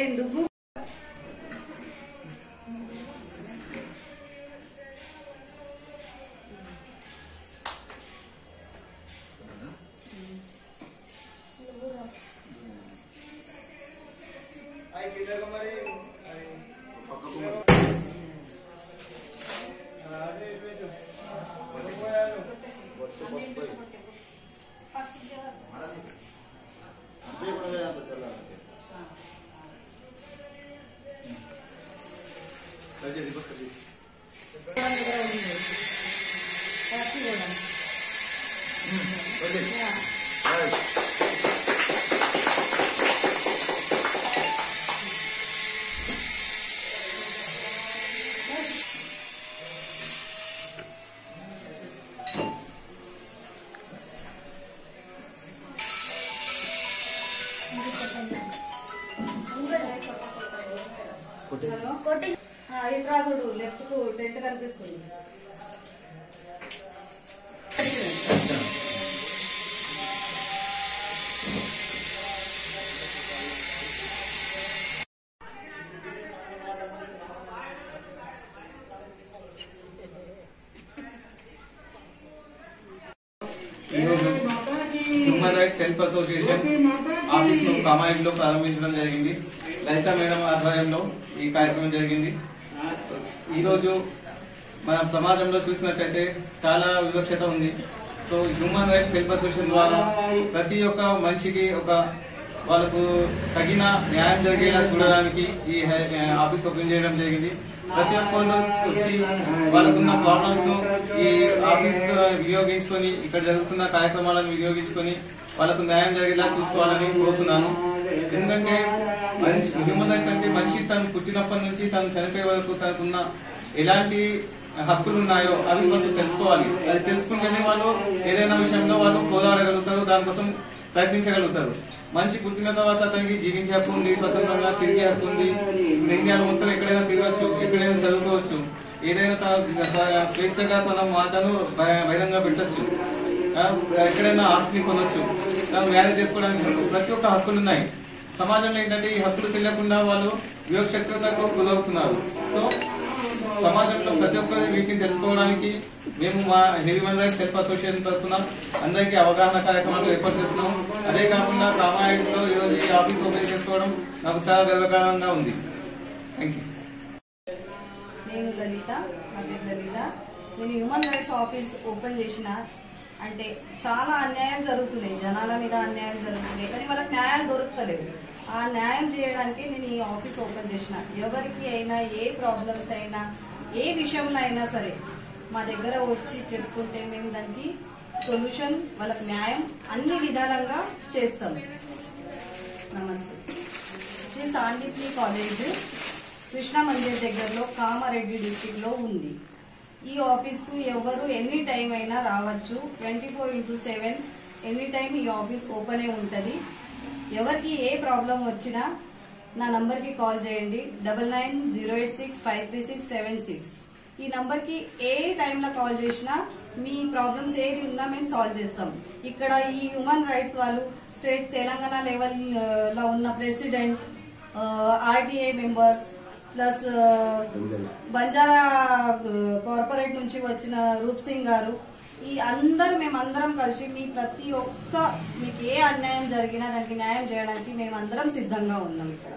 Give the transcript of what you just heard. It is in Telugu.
ఎందుకు రాసుడు లెఫ్ట్ కు 10 కనిపిస్తుంది. Human rights help association office ను కామారెడ్డిలో ప్రారంభించడం జరిగింది. లలిత మేడం ఆధ్వర్యంలో ఈ కార్యక్రమం జరిగింది. ఈ రోజు మన సమాజంలో చూసినట్లయితే చాలా వివక్షత ఉంది. So human rights help association ద్వారా ప్రతి ఒక్క మనిషికి వాళ్ళకు తగిన న్యాయం జరిగేలా చూడడానికి ఈ ఆఫీస్ ఓపెన్ చేయడం జరిగింది. ప్రతి ఒక్కళ్ళు వచ్చి వాళ్ళకున్న ప్రాబ్లమ్స్ ను ఈ ఆఫీస్ వినియోగించుకొని ఇక్కడ జరుగుతున్న కార్యక్రమాలను వినియోగించుకొని వాళ్ళకు న్యాయం జరిగేలా చూసుకోవాలని కోరుతున్నాను. ఎందుకంటే హ్యూమన్ రైట్స్ అంటే మనిషి తను పుట్టినప్పటి నుంచి తను చనిపోయే వరకు తనకున్న ఎలాంటి హక్కులు ఉన్నాయో అవి ఫస్ట్ తెలుసుకోవాలి. అది తెలుసుకుంటేనే వాళ్ళు ఏదైనా విషయంలో వాళ్ళు పోరాడగలుగుతారు, దానికోసం ప్రయత్నించగలుగుతారు. మనిషి పుట్టిన తర్వాత అతనికి జీవించే హక్కు ఉంది, స్వతంత్రంగా తిరిగే హక్కు ఉంది. ఇండియాలో మొత్తం ఎక్కడైనా తిరగచ్చు, ఎక్కడైనా చదువుకోవచ్చు, ఏదైనా స్వేచ్ఛగా తన మాటను బహిరంగ పెట్టచ్చు, ఎక్కడైనా ఆస్తిని కొనొచ్చు, తను మ్యారేజ్ చేసుకోవడానికి ప్రతి ఒక్క హక్కులు ఉన్నాయి. సమాజంలో ఏంటంటే ఈ హక్కులు తెలియకుండా వాళ్ళు వివక్షతకు గురవుతున్నారు. సో సమాజంలో ప్రతి ఒక్కరి వీటిని తెలుసుకోవడానికి మేము మా హ్యూమన్ రైట్స్ హెల్ప్ అసోసియేషన్ తరఫున అందరికీ అవగాహన కార్యక్రమాలు ఏర్పాటు చేస్తున్నాం. అదే కాకుండా కామారెడ్డిలో ఈరోజు ఈ ఆఫీస్ ఓపెన్ చేసుకోవడం నాకు చాలా గర్వకారంగా ఉంది. Thank you. నేను లలిత, నేను హ్యూమన్ రైట్స్ ఆఫీస్ ఓపెన్ చేసిన అంటే చాలా అన్యాయం జరుగుతున్నాయి, జనాల మీద అన్యాయం జరుగుతున్నాయి, కానీ వాళ్ళకి న్యాయాలు దొరుకుతలేవు. ఆ న్యాయం చేయడానికి నేను ఈ ఆఫీస్ ఓపెన్ చేసిన. ఎవరికి అయినా ఏ ప్రాబ్లమ్స్ అయినా ఏ విషయంలో అయినా సరే మా దగ్గర వచ్చి చెప్పుకుంటే మేము దానికి సొల్యూషన్, వాళ్ళకి న్యాయం అన్ని విధాలుగా చేస్తాం. నమస్తే. శ్రీ సాండిప్ని కాలేజ్ కృష్ణా మందిర్ దగ్గరలో కామారెడ్డి డిస్ట్రిక్ట్ లో ఉంది. ఈ ఆఫీస్ కు ఎవరు ఎనీ టైం అయినా రావచ్చు. 24/7 ఎనీ టైం ఈ ఆఫీస్ ఓపెన్ అయి ఉంటది. ఎవరికి ఏ ప్రాబ్లం వచ్చినా నా నంబర్ కి కాల్ చేయండి. 9908653676. ఈ నంబర్ కి ఏ టైంలో కాల్ చేసినా మీ ప్రాబ్లమ్స్ ఏది ఉన్నా మేము సాల్వ్ చేస్తాం. ఇక్కడ ఈ హ్యూమన్ రైట్స్ వాళ్ళు స్టేట్ తెలంగాణ లెవెల్ లో ఉన్న president, RTI members, plus Banjara corporate నుంచి వచ్చిన రూప్ సింగ్ గారు, ఈ మేమందరం కలిసి మీ ప్రతి ఒక్క మీకు ఏ అన్యాయం జరిగినా దానికి న్యాయం చేయడానికి మేమందరం సిద్ధంగా ఉన్నాం ఇక్కడ.